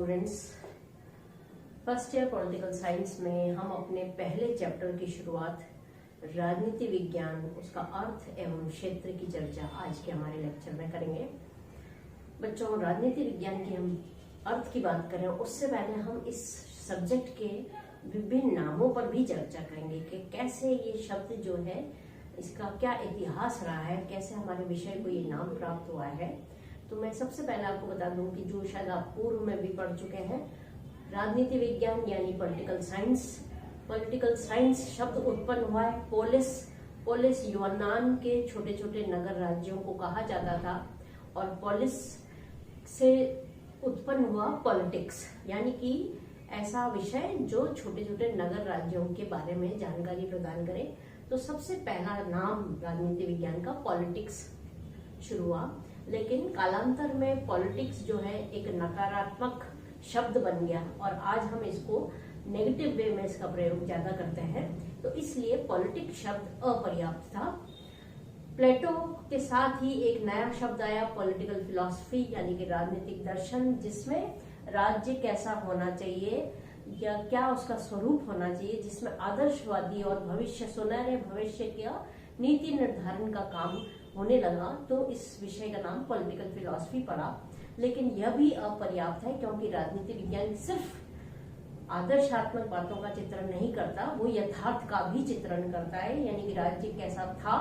Students, first year political science में हम अपने पहले चैप्टर की शुरुआत राजनीति विज्ञान, उसका अर्थ एवं क्षेत्र की चर्चा आज के हमारे लेक्चर में करेंगे। बच्चों, राजनीति विज्ञान की हम अर्थ की बात करें उससे पहले हम इस सब्जेक्ट के विभिन्न नामों पर भी चर्चा करेंगे कि कैसे ये शब्द जो है इसका क्या इतिहास रहा है, कैसे हमारे विषय को ये नाम प्राप्त हुआ है। तो मैं सबसे पहले आपको बता दूं कि जो शायद आप पूर्व में भी पढ़ चुके हैं, राजनीति विज्ञान यानी पॉलिटिकल साइंस। पॉलिटिकल साइंस शब्द उत्पन्न हुआ है पोलिस यूनान के छोटे छोटे नगर राज्यों को कहा जाता था, और पोलिस से उत्पन्न हुआ पॉलिटिक्स, यानी कि ऐसा विषय जो छोटे छोटे नगर राज्यों के बारे में जानकारी प्रदान करे। तो सबसे पहला नाम राजनीति विज्ञान का पॉलिटिक्स शुरू हुआ, लेकिन कालांतर में पॉलिटिक्स जो है एक नकारात्मक शब्द बन गया और आज हम इसको नेगेटिव वे में इसका प्रयोग ज्यादा करते हैं, तो इसलिए पॉलिटिक्स शब्द अपर्याप्त था। प्लेटो के साथ ही एक नया शब्द आया, पॉलिटिकल फिलॉसफी यानी कि राजनीतिक दर्शन, जिसमें राज्य कैसा होना चाहिए या क्या उसका स्वरूप होना चाहिए, जिसमें आदर्शवादी और भविष्य, सुनहरे भविष्य का नीति निर्धारण का काम होने लगा। तो इस विषय का नाम पॉलिटिकल फिलॉसफी पड़ा, लेकिन यह भी अपर्याप्त है क्योंकि राजनीति विज्ञान सिर्फ आदर्शात्मक बातों का चित्रण नहीं करता, वो यथार्थ का भी चित्रण करता है, यानी कि राज्य कैसा था,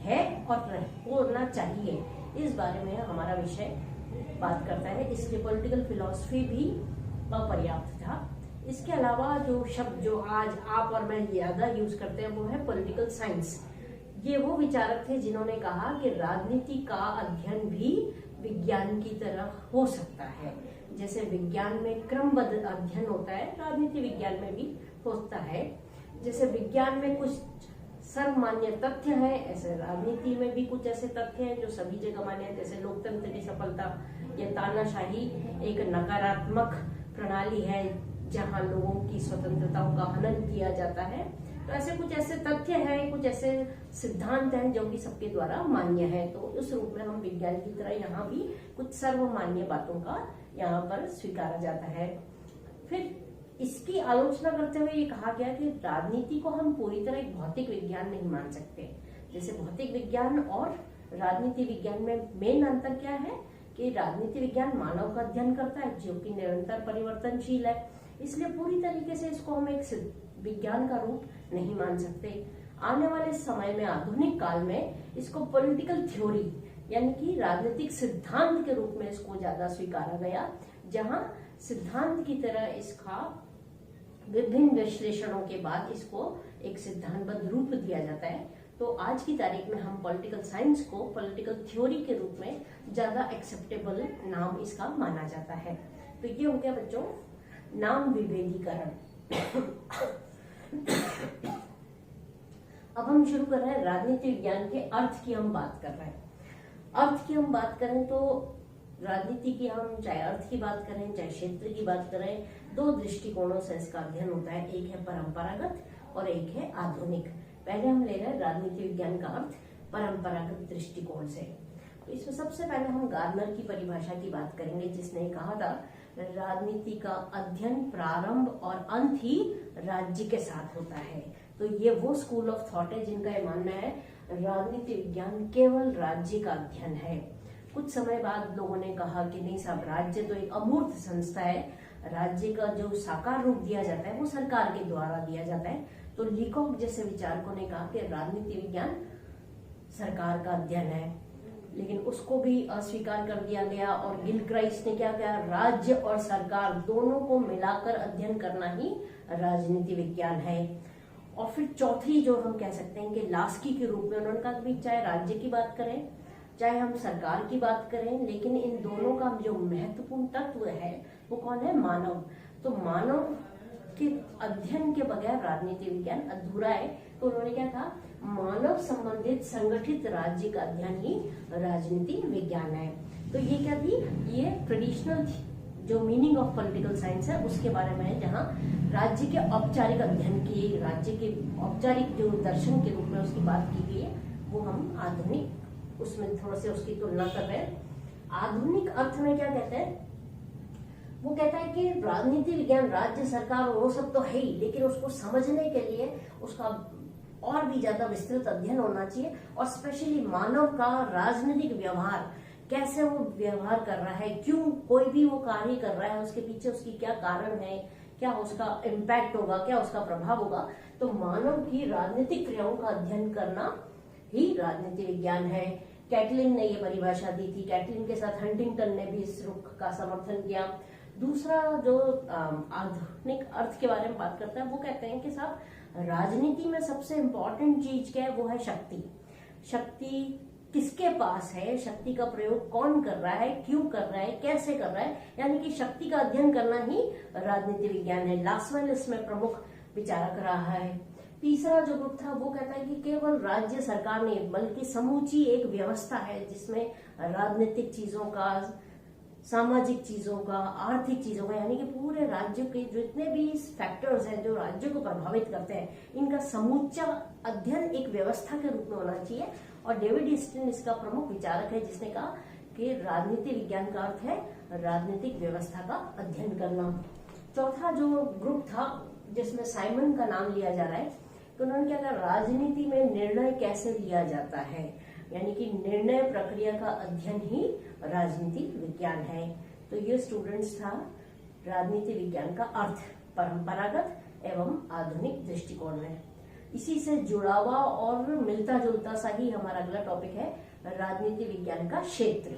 है और होना चाहिए, इस बारे में हमारा विषय बात करता है। इसलिए पॉलिटिकल फिलॉसफी भी अपर्याप्त था। इसके अलावा जो शब्द जो आज आप और मैं ज्यादा यूज करते हैं वो है पॉलिटिकल साइंस। ये वो विचारक थे जिन्होंने कहा कि राजनीति का अध्ययन भी विज्ञान की तरह हो सकता है। जैसे विज्ञान में क्रमबद्ध अध्ययन होता है, राजनीति विज्ञान में भी होता है। जैसे विज्ञान में कुछ सर्वमान्य तथ्य है, ऐसे राजनीति में भी कुछ ऐसे तथ्य हैं जो सभी जगह मान्य है। जैसे लोकतंत्र की सफलता या तानाशाही एक नकारात्मक प्रणाली है जहां लोगों की स्वतंत्रताओं का हनन किया जाता है। तो ऐसे कुछ ऐसे तथ्य हैं, कुछ ऐसे सिद्धांत हैं जो कि सबके द्वारा मान्य है। तो उस रूप में हम विज्ञान की तरह यहाँ भी कुछ सर्वमान्य बातों का यहाँ पर स्वीकारा जाता है। फिर इसकी आलोचना करते हुए ये कहा गया कि राजनीति को हम पूरी तरह एक भौतिक विज्ञान नहीं मान सकते। जैसे भौतिक विज्ञान और राजनीति विज्ञान में मेन अंतर क्या है कि राजनीति विज्ञान मानव का अध्ययन करता है जो कि निरंतर परिवर्तनशील है, इसलिए पूरी तरीके से इसको हम एक विज्ञान का रूप नहीं मान सकते। आने वाले समय में, आधुनिक काल में, इसको पॉलिटिकल थ्योरी यानी कि राजनीतिक सिद्धांत के रूप में इसको ज्यादा स्वीकारा गया, जहां सिद्धांत की तरह इसका विभिन्न विश्लेषणों के बाद इसको एक सिद्धांतबद्ध रूप दिया जाता है। तो आज की तारीख में हम पॉलिटिकल साइंस को पॉलिटिकल थ्योरी के रूप में ज्यादा एक्सेप्टेबल नाम इसका माना जाता है। तो ये हो गया बच्चों नाम विभेदीकरण। अब हम शुरू कर रहे हैं राजनीति विज्ञान के अर्थ की हम बात कर रहे हैं। अर्थ की हम बात करें तो राजनीति की हम चाहे अर्थ की बात करें चाहे क्षेत्र की बात करें, दो दृष्टिकोणों से इसका अध्ययन होता है। एक है परंपरागत और एक है आधुनिक। पहले हम ले रहे हैं राजनीति विज्ञान का अर्थ परंपरागत दृष्टिकोण से। तो इसमें सबसे पहले हम गार्नर की परिभाषा की बात करेंगे, जिसने कहा था राजनीति का अध्ययन प्रारंभ और अंत ही राज्य के साथ होता है। तो ये वो स्कूल ऑफ थॉट है जिनका ये मानना है राजनीति विज्ञान केवल राज्य का अध्ययन है। कुछ समय बाद लोगों ने कहा कि नहीं साहब, राज्य तो एक अमूर्त संस्था है, राज्य का जो साकार रूप दिया जाता है वो सरकार के द्वारा दिया जाता है। तो लीकॉक जैसे विचारकों ने कहा कि राजनीति विज्ञान सरकार का अध्ययन है, लेकिन उसको भी अस्वीकार कर दिया गया। और गिलक्राइस्ट ने क्या किया, राज्य और सरकार दोनों को मिलाकर अध्ययन करना ही राजनीति विज्ञान है। और फिर चौथी जो हम कह सकते हैं कि लास्की के रूप में उन्होंने कहा कि चाहे राज्य की बात करें चाहे हम सरकार की बात करें, लेकिन इन दोनों का जो महत्वपूर्ण तत्व है वो कौन है, मानव। तो मानव के अध्ययन के बगैर राजनीति विज्ञान अधूरा है। तो उन्होंने क्या कहा, मानव संबंधित संगठित राज्य का अध्ययन ही राजनीति विज्ञान है। तो ये क्या थी, ये ट्रेडिशनल जो मीनिंग ऑफ पॉलिटिकल साइंस है उसके बारे में है, जहाँ राज्य के औपचारिक अध्ययन की, राज्य के औपचारिक जो दर्शन के रूप में उसकी बात की गई है, वो हम आधुनिक उसमें थोड़ा से उसकी तुलना कर रहे हैं। आधुनिक अर्थ में क्या कहते हैं, वो कहता है कि राजनीति विज्ञान, राज्य सरकार वो सब तो है ही, लेकिन उसको समझने के लिए उसका और भी ज्यादा विस्तृत अध्ययन होना चाहिए, और स्पेशली मानव का राजनीतिक व्यवहार, कैसे वो व्यवहार कर रहा है, क्यों कोई भी वो कार्य कर रहा है, उसके पीछे उसकी क्या कारण है, क्या उसका इम्पैक्ट होगा, क्या उसका प्रभाव होगा। तो मानव की राजनीतिक क्रियाओं का अध्ययन करना ही राजनीति विज्ञान है। कैटलिन ने ये परिभाषा दी थी। कैटलिन के साथ हंटिंगटन ने भी इस रुख का समर्थन किया। दूसरा जो आधुनिक अर्थ के बारे में बात करता है, वो कहते हैं कि साहब राजनीति में सबसे इंपॉर्टेंट चीज क्या है, वो है शक्ति। शक्ति किसके पास है, शक्ति का प्रयोग कौन कर रहा है, क्यों कर रहा है, कैसे कर रहा है, यानी कि शक्ति का अध्ययन करना ही राजनीति विज्ञान है। लासवेल इसमें प्रमुख विचारक रहा है। तीसरा जो ग्रुप था वो कहता है कि केवल राज्य सरकार नहीं, बल्कि समूची एक व्यवस्था है जिसमें राजनीतिक चीजों का, सामाजिक चीजों का, आर्थिक चीजों का, यानी कि पूरे राज्य के जितने भी फैक्टर्स हैं जो राज्य को प्रभावित करते हैं, इनका समूचा अध्ययन एक व्यवस्था के रूप में होना चाहिए। और डेविड ईस्टन इसका प्रमुख विचारक है, जिसने कहा कि राजनीति विज्ञान का अर्थ है राजनीतिक व्यवस्था का अध्ययन करना। चौथा जो ग्रुप था जिसमें साइमन का नाम लिया जा रहा है, तो उन्होंने क्या कहा, राजनीति में निर्णय कैसे लिया जाता है, यानी कि निर्णय प्रक्रिया का अध्ययन ही राजनीति विज्ञान है। तो ये स्टूडेंट्स था राजनीति विज्ञान का अर्थ परंपरागत एवं आधुनिक दृष्टिकोण में। इसी से जुड़ा हुआ और मिलता जुलता सा ही हमारा अगला टॉपिक है राजनीति विज्ञान का क्षेत्र।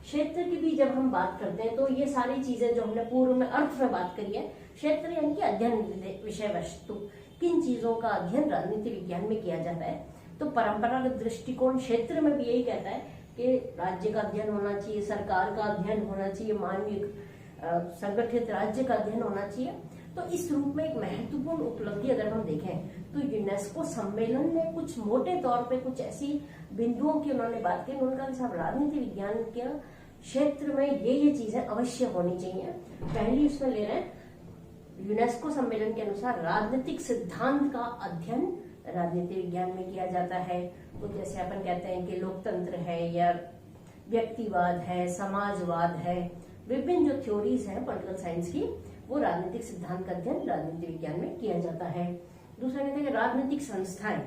क्षेत्र की भी जब हम बात करते हैं तो ये सारी चीजें जो हमने पूर्व में अर्थ में बात करी है, क्षेत्र यानी कि अध्ययन विषय वस्तु, किन चीजों का अध्ययन राजनीति विज्ञान में किया जाता है। तो परंपरागत दृष्टिकोण क्षेत्र में भी यही कहता है कि राज्य का अध्ययन होना चाहिए, सरकार का अध्ययन होना चाहिए, मानवीय संगठित राज्य का अध्ययन होना चाहिए। तो इस रूप में एक महत्वपूर्ण उपलब्धि अगर हम देखें तो यूनेस्को सम्मेलन ने कुछ मोटे तौर पे कुछ ऐसी बिंदुओं की उन्होंने बात की। उन्होंने कहा साहब राजनीति विज्ञान के क्षेत्र में ये चीजें अवश्य होनी चाहिए। पहली उसमें ले रहे हैं यूनेस्को सम्मेलन के अनुसार राजनीतिक सिद्धांत का अध्ययन राजनीति विज्ञान में किया जाता है। तो जैसे अपन कहते हैं कि लोकतंत्र है या व्यक्तिवाद है, समाजवाद है, विभिन्न जो थ्योरीज हैं पॉलिटिकल साइंस की, वो राजनीतिक सिद्धांत का अध्ययन राजनीति विज्ञान में किया जाता है। दूसरा कहते हैं कि राजनीतिक संस्थाएं,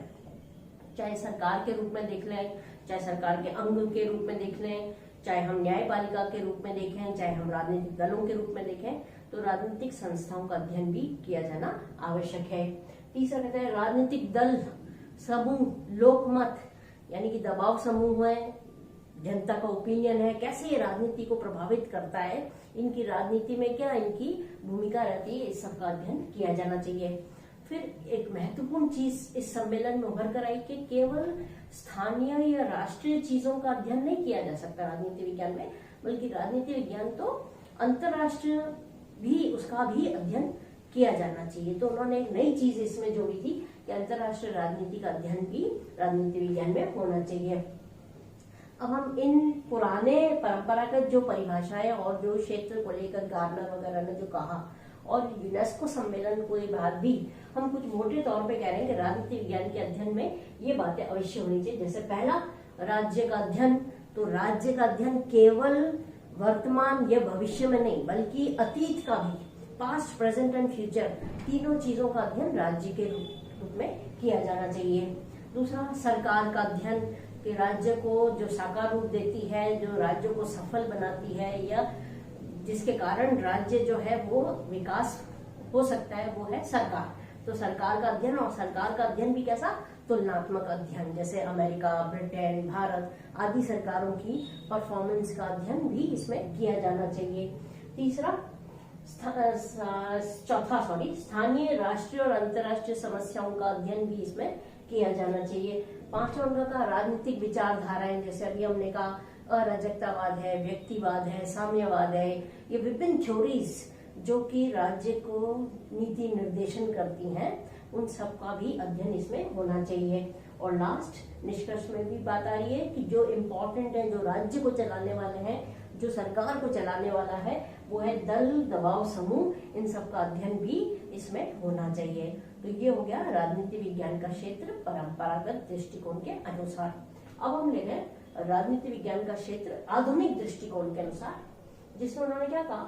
चाहे सरकार के रूप में देख लें, चाहे सरकार के अंग के रूप में देख लें, चाहे हम न्यायपालिका के रूप में देखें, चाहे हम राजनीतिक दलों के रूप में देखें, तो राजनीतिक संस्थाओं का अध्ययन भी किया जाना आवश्यक है। तीसरा कहते हैं राजनीतिक दल, समूह, लोकमत, यानी कि दबाव समूह है, जनता का ओपिनियन है, कैसे ये राजनीति को प्रभावित करता है, इनकी राजनीति में क्या इनकी भूमिका रहती है, इस सब का अध्ययन किया जाना चाहिए। फिर एक महत्वपूर्ण चीज इस सम्मेलन में उभर कर आई कि केवल स्थानीय या राष्ट्रीय चीजों का अध्ययन नहीं किया जा सकता राजनीति विज्ञान में, बल्कि राजनीति विज्ञान तो अंतरराष्ट्रीय भी, उसका भी अध्ययन किया जाना चाहिए। तो उन्होंने एक नई चीज इसमें जोड़ी थी कि अंतरराष्ट्रीय राजनीति का अध्ययन भी राजनीति विज्ञान में होना चाहिए। अब हम इन पुराने परंपरागत जो परिभाषाएं और जो क्षेत्र को लेकर गार्नर वगैरह ने जो कहा, और यूनेस्को सम्मेलन के बाद भी हम कुछ मोटे तौर पे कह रहे हैं कि राजनीति विज्ञान के अध्ययन में ये बातें अवश्य होनी चाहिए। जैसे पहला, राज्य का अध्ययन। तो राज्य का अध्ययन केवल वर्तमान या भविष्य में नहीं, बल्कि अतीत का भी, पास्ट, प्रेजेंट एंड फ्यूचर, तीनों चीजों का अध्ययन राज्य के रूप में किया जाना चाहिए। दूसरा, सरकार का अध्ययन, कि राज्य को जो साकार रूप देती है, जो राज्य को सफल बनाती है, या जिसके कारण राज्य जो है वो विकास हो सकता है, वो है सरकार। तो सरकार का अध्ययन, और सरकार का अध्ययन भी कैसा, तुलनात्मक अध्ययन, जैसे अमेरिका, ब्रिटेन, भारत आदि सरकारों की परफॉर्मेंस का अध्ययन भी इसमें किया जाना चाहिए। तीसरा, स्थानीय, राष्ट्रीय और अंतर्राष्ट्रीय समस्याओं का अध्ययन भी इसमें किया जाना चाहिए। पांचवा उनका कहा राजनीतिक विचारधाराएं, जैसे अभी हमने कहा अराजकतावाद है, व्यक्तिवाद है, साम्यवाद है, ये विभिन्न थ्योरीज जो कि राज्य को नीति निर्देशन करती हैं, उन सब का भी अध्ययन इसमें होना चाहिए। और लास्ट निष्कर्ष में भी बात आ रही है कि जो इम्पोर्टेंट है, जो राज्य को चलाने वाले हैं, जो सरकार को चलाने वाला है, वो है दल, दबाव समूह, इन सब का अध्ययन भी इसमें होना चाहिए। तो ये हो गया राजनीति विज्ञान का क्षेत्र परंपरागत दृष्टिकोण के अनुसार। अब हम ले रहे राजनीति विज्ञान का क्षेत्र आधुनिक दृष्टिकोण के अनुसार, जिसमें उन्होंने क्या कहा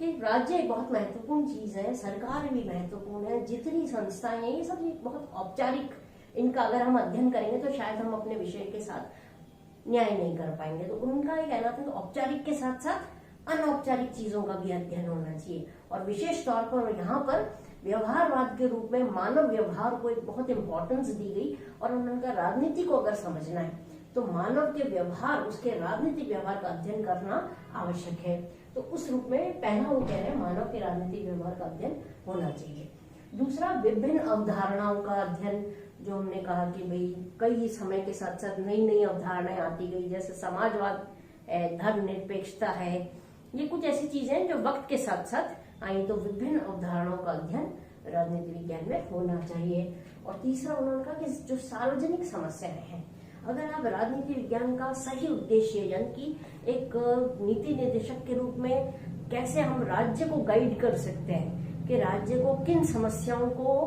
कि राज्य एक बहुत महत्वपूर्ण चीज है, सरकार भी महत्वपूर्ण है, जितनी संस्थाएं हैं ये सब एक बहुत औपचारिक, इनका अगर हम अध्ययन करेंगे तो शायद हम अपने विषय के साथ न्याय नहीं कर पाएंगे। तो उनका ये कहना था कि औपचारिक के साथ साथ अनौपचारिक चीजों का भी अध्ययन होना चाहिए, और विशेष तौर पर यहाँ पर व्यवहारवाद के रूप में मानव व्यवहार को एक बहुत इंपॉर्टेंस दी गई। और उनका राजनीति को अगर समझना है तो मानव के व्यवहार, उसके राजनीतिक व्यवहार का अध्ययन करना आवश्यक है। तो उस रूप में पहला वो कह रहे हैं मानव के राजनीतिक व्यवहार का अध्ययन होना चाहिए। दूसरा, विभिन्न अवधारणाओं का अध्ययन, जो हमने कहा कि भाई कई समय के साथ साथ नई नई अवधारणाएं आती गई, जैसे समाजवाद है, धर्मनिरपेक्षता है, ये कुछ ऐसी चीजें हैं जो वक्त के साथ साथ आई। तो विभिन्न अवधारणाओं का अध्ययन राजनीति विज्ञान में होना चाहिए। और तीसरा उन्होंने कहा कि जो सार्वजनिक समस्याएं हैं, अगर आप राजनीति विज्ञान का सही उद्देश्य यानी कि एक नीति निर्देशक के रूप में कैसे हम राज्य को गाइड कर सकते हैं कि राज्य को किन समस्याओं को,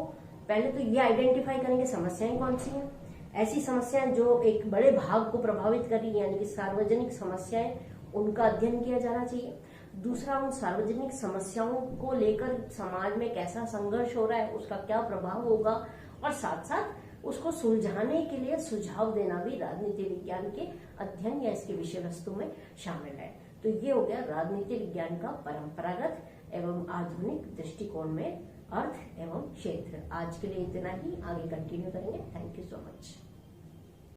पहले तो ये आइडेंटिफाई करेंगे समस्याएं कौन सी हैं, ऐसी समस्याएं जो एक बड़े भाग को प्रभावित कर रही है यानी कि सार्वजनिक समस्याएं, उनका अध्ययन किया जाना चाहिए। दूसरा, उन सार्वजनिक समस्याओं को लेकर समाज में कैसा संघर्ष हो रहा है, उसका क्या प्रभाव होगा, और साथ साथ उसको सुलझाने के लिए सुझाव देना भी राजनीति विज्ञान के अध्ययन या इसके विषय वस्तु में शामिल है। तो ये हो गया राजनीति विज्ञान का परंपरागत एवं आधुनिक दृष्टिकोण में अर्थ एवं क्षेत्र। आज के लिए इतना ही, आगे कंटिन्यू करेंगे। Thank you so much.